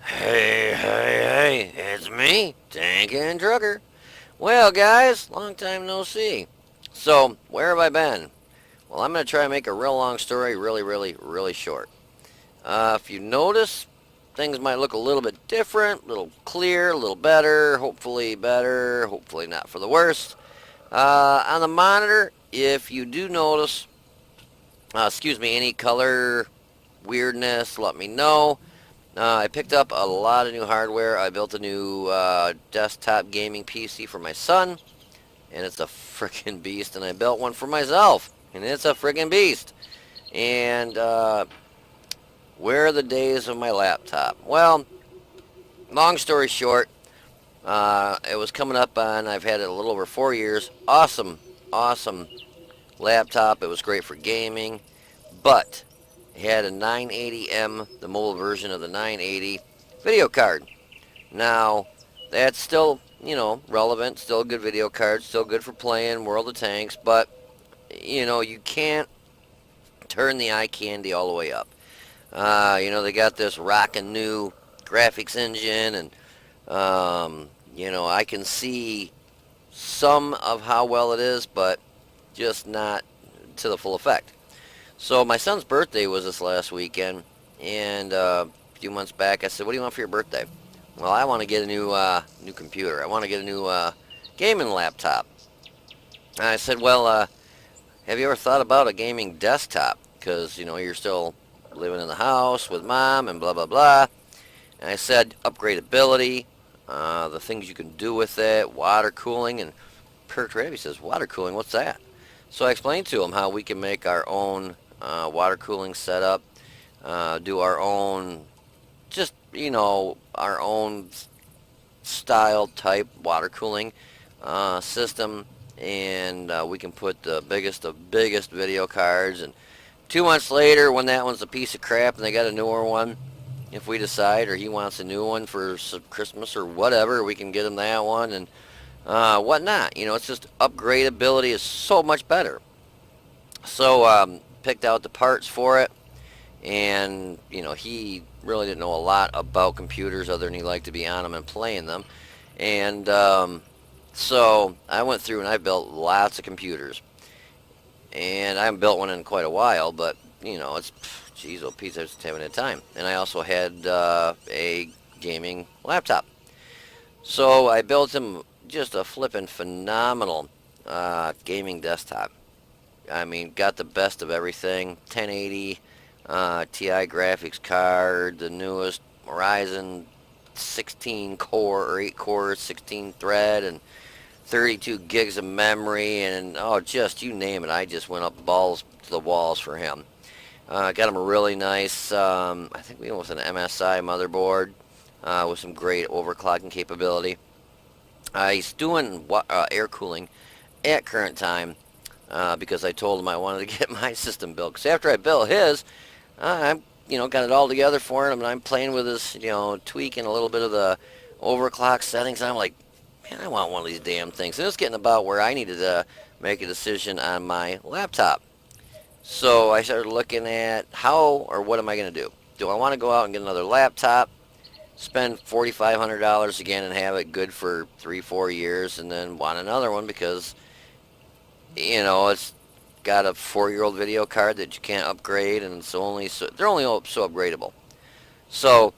Hey, it's me, Tank and Trucker. Well, guys, long time no see. So, where have I been? Well, I'm going to try and make a real long story really short. If you notice, things might look a little bit different, a little clear, a little better, hopefully not for the worst. On the monitor, if you do notice, any color weirdness, let me know. I picked up a lot of new hardware. I built a new desktop gaming PC for my son, and it's a freaking beast. And I built one for myself, and it's a freaking beast. And where are the days of my laptop? Well, long story short, it was coming up on, I've had it a little over 4 years. Awesome laptop. It was great for gaming, but it had a 980M, the mobile version of the 980 video card. Now, that's still, relevant, still a good video card, still good for playing World of Tanks, but, you can't turn the eye candy all the way up. They got this rockin' new graphics engine, and, I can see some of how well it is, but just not to the full effect. So my son's birthday was this last weekend, and a few months back I said, "What do you want for your birthday?" Well, I want to get a new computer. I want to get a new gaming laptop. And I said, "Well, have you ever thought about a gaming desktop? Because you're still living in the house with mom and blah blah blah." And I said, upgradability, the things you can do with it, water cooling, and Perk Raby says, "Water cooling? What's that?" So I explained to him how we can make our own water cooling setup, do our own, just our own style type water cooling system, and we can put the biggest of biggest video cards. And 2 months later, when that one's a piece of crap and they got a newer one, if we decide, or he wants a new one for some Christmas or whatever, we can get him that one and whatnot. It's just upgradability is so much better. So picked out the parts for it, and he really didn't know a lot about computers other than he liked to be on them and playing them. And so I went through and I built lots of computers, and I haven't built one in quite a while, but it's geez, oh Pete, I just haven't had time. And I also had a gaming laptop, so I built him just a flippin' phenomenal gaming desktop. I mean, got the best of everything. 1080 Ti graphics card, the newest Ryzen 16 core or 8 core, 16 thread, and 32 gigs of memory, and oh, just you name it. I just went up balls to the walls for him. Got him a really nice, I think we went with an MSI motherboard with some great overclocking capability. He's doing air cooling at current time because I told him I wanted to get my system built. Because after I built his, I'm got it all together for him, and I'm playing with his tweaking a little bit of the overclock settings. And I'm like, man, I want one of these damn things. And it's getting about where I needed to make a decision on my laptop. So I started looking at how or what am I going to do? Do I want to go out and get another laptop, spend $4,500 again and have it good for 3-4 years, and then want another one because it's got a 4-year-old video card that you can't upgrade, and they're only so upgradable. So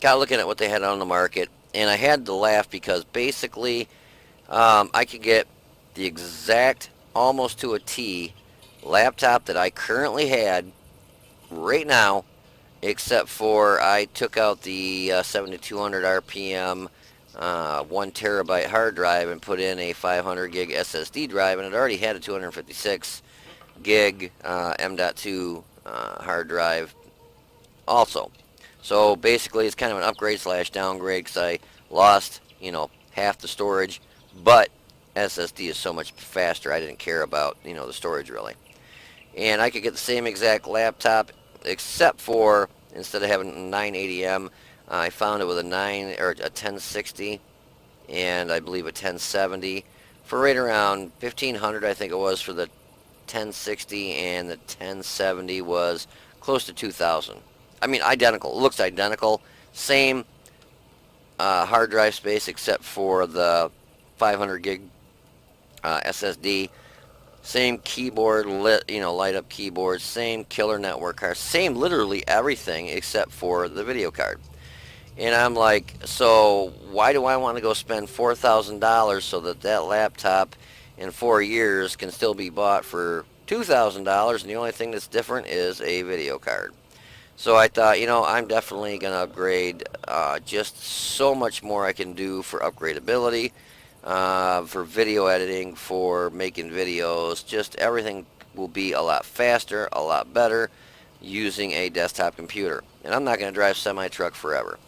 got looking at what they had on the market, and I had to laugh because basically I could get the exact, almost to a T, laptop that I currently had right now, except for I took out the 7200 RPM 1 terabyte hard drive and put in a 500 gig SSD drive, and it already had a 256 gig M.2 hard drive also. So basically it's kind of an upgrade slash downgrade because I lost half the storage, but SSD is so much faster I didn't care about the storage really. And I could get the same exact laptop, except for instead of having a 980M, I found it with a 1060, and I believe a 1070 for right around 1500. I think it was for the 1060, and the 1070 was close to 2000. I mean, identical. It looks identical. Same hard drive space except for the 500 gig SSD. Same keyboard, light up keyboard. Same killer network card. Same literally everything except for the video card. And I'm like, so why do I want to go spend $4,000 so that that laptop in 4 years can still be bought for $2,000 and the only thing that's different is a video card? So I thought, I'm definitely going to upgrade. Just so much more I can do for upgradability, for video editing, for making videos. Just everything will be a lot faster, a lot better using a desktop computer. And I'm not going to drive semi-truck forever.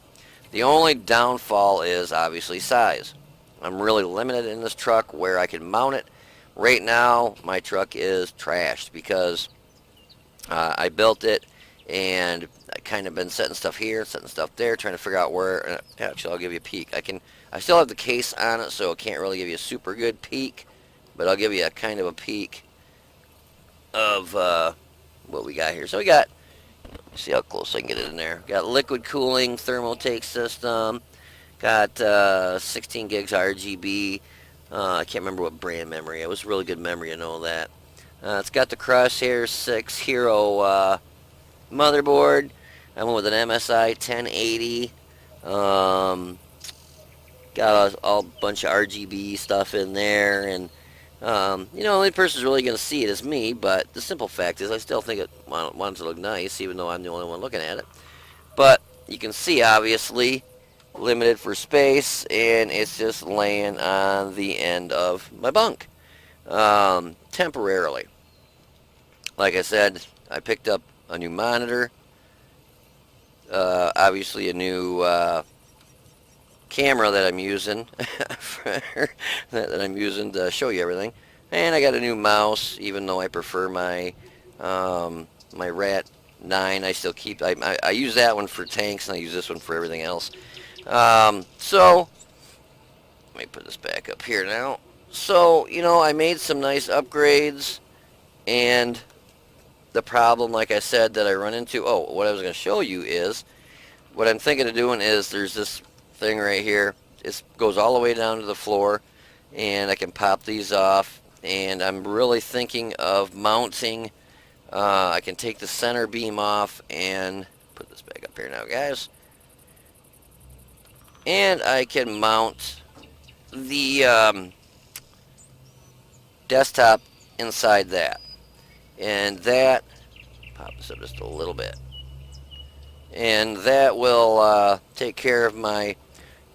The only downfall is obviously size. I'm really limited in this truck where I can mount it. Right now, my truck is trashed because I built it and I kind of been setting stuff here, setting stuff there, trying to figure out where. Actually, I'll give you a peek. I still have the case on it, so I can't really give you a super good peek, but I'll give you a kind of a peek of what we got here. So we got, see how close I can get it in there. Got liquid cooling, thermotake system. Got 16 gigs RGB. I can't remember what brand memory. It was really good memory, I know that. It's got the Crosshair 6 Hero motherboard. I went with an MSI 1080. Got a bunch of RGB stuff in there, and the only person who's really going to see it is me, but the simple fact is I still think it wants to look nice, even though I'm the only one looking at it. But you can see, obviously, limited for space, and it's just laying on the end of my bunk, temporarily. Like I said, I picked up a new monitor, obviously a new camera that I'm using that I'm using to show you everything, and I got a new mouse. Even though I prefer my my Rat 9, I still keep I use that one for tanks and I use this one for everything else. So let me put this back up here now. So I made some nice upgrades, and the problem, like I said, that I run into, what I was going to show you is, what I'm thinking of doing is, there's this thing right here. It goes all the way down to the floor, and I can pop these off, and I'm really thinking of mounting, I can take the center beam off, and put this back up here now, guys, and I can mount the desktop inside that. And that, pop this up just a little bit, and that will take care of my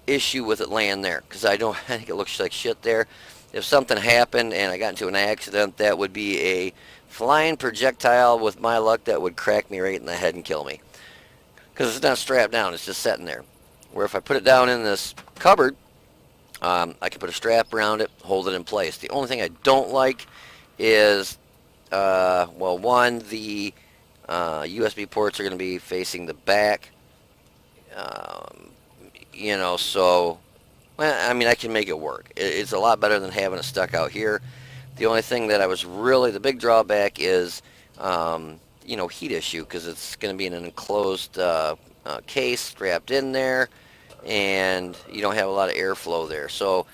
issue with it laying there, because I think it looks like shit there. If something happened and I got into an accident, that would be a flying projectile, with my luck, that would crack me right in the head and kill me, because it's not strapped down, it's just sitting there. Where if I put it down in this cupboard, I can put a strap around it, hold it in place. The only thing I don't like is one, the USB ports are going to be facing the back, so, well, I mean, I can make it work. It's a lot better than having it stuck out here. The only thing that the big drawback is, heat issue, because it's going to be in an enclosed case strapped in there, and you don't have a lot of airflow there. So,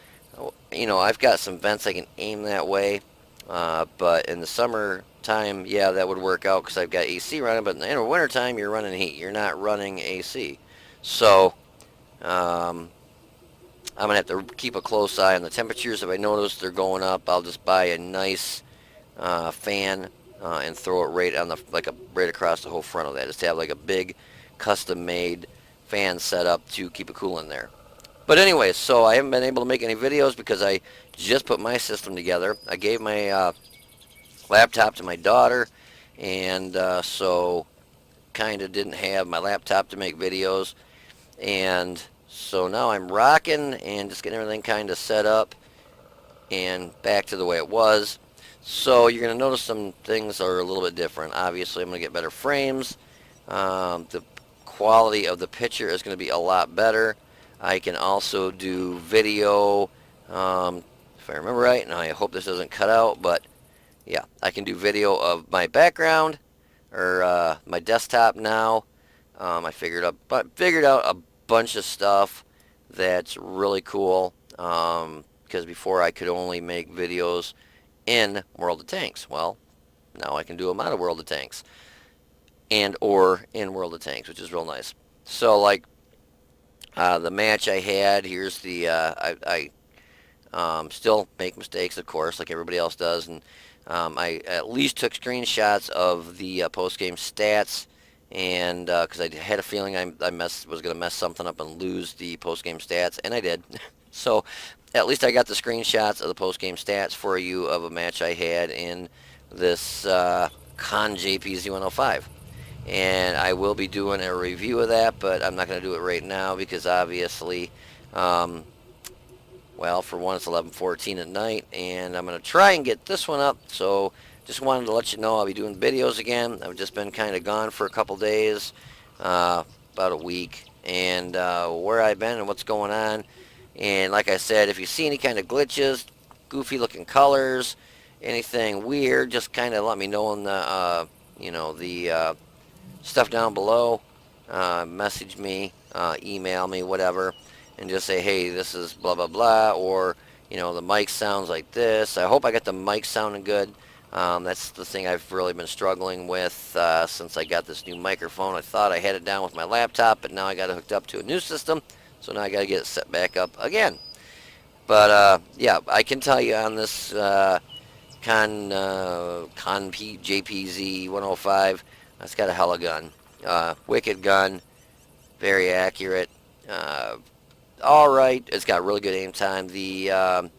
I've got some vents I can aim that way. But in the summertime, yeah, that would work out because I've got AC running, but in the wintertime, you're running heat. You're not running AC. So, I'm going to have to keep a close eye on the temperatures. If I notice they're going up, I'll just buy a nice fan and throw it right across the whole front of that. Just to have like a big custom-made fan set up to keep it cool in there. But anyway, so I haven't been able to make any videos because I just put my system together. I gave my laptop to my daughter, and so kind of didn't have my laptop to make videos. And so now I'm rocking and just getting everything kind of set up and back to the way it was. So you're going to notice some things are a little bit different. Obviously, I'm going to get better frames. The quality of the picture is going to be a lot better. I can also do video, if I remember right, and I hope this doesn't cut out, but yeah, I can do video of my background, or my desktop now. I figured out a bunch of stuff that's really cool, because before I could only make videos in World of Tanks. Well, now I can do them out of World of Tanks and or in World of Tanks, which is real nice. So like the match I had, here's the I still make mistakes, of course, like everybody else does, and I at least took screenshots of the post-game stats, and because I had a feeling I was going to mess something up and lose the post-game stats, and I did. So at least I got the screenshots of the post-game stats for you of a match I had in this Con JPZ 105. And I will be doing a review of that, but I'm not going to do it right now because obviously, well, for one, it's 11:14 at night, and I'm going to try and get this one up. So just wanted to let you know I'll be doing videos again. I've just been kind of gone for a couple days, about a week, and where I've been and what's going on. And like I said, if you see any kind of glitches, goofy looking colors, anything weird, just kind of let me know in the, the stuff down below. Message me, email me, whatever, and just say, hey, this is blah blah blah, or the mic sounds like this. I hope I got the mic sounding good. That's the thing I've really been struggling with since I got this new microphone. I thought I had it down with my laptop, but now I got it hooked up to a new system, so now I got to get it set back up again. But yeah, I can tell you on this JPZ 105, that's got a hella gun. Wicked gun, very accurate. Alright, it's got really good aim time. The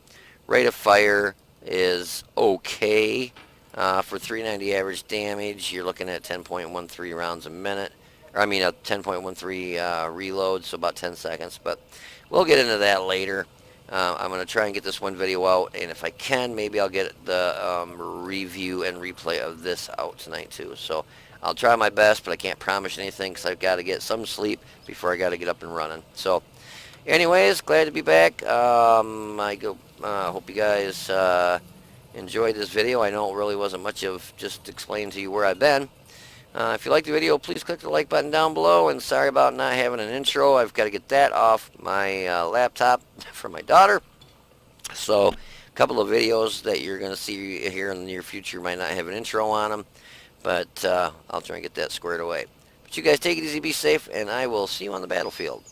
rate of fire is okay. For 390 average damage, you're looking at 10.13 rounds a minute. Or I mean a 10.13 reload, so about 10 seconds. But we'll get into that later. I'm going to try and get this one video out, and if I can, maybe I'll get the review and replay of this out tonight too. So I'll try my best, but I can't promise anything because I've got to get some sleep before I got to get up and running. So anyways, glad to be back. Hope you guys enjoyed this video. I know it really wasn't much of just explaining to you where I've been. If you like the video, please click the like button down below, and sorry about not having an intro. I've got to get that off my laptop for my daughter. So a couple of videos that you're going to see here in the near future might not have an intro on them, but I'll try and get that squared away. But you guys take it easy, be safe, and I will see you on the battlefield.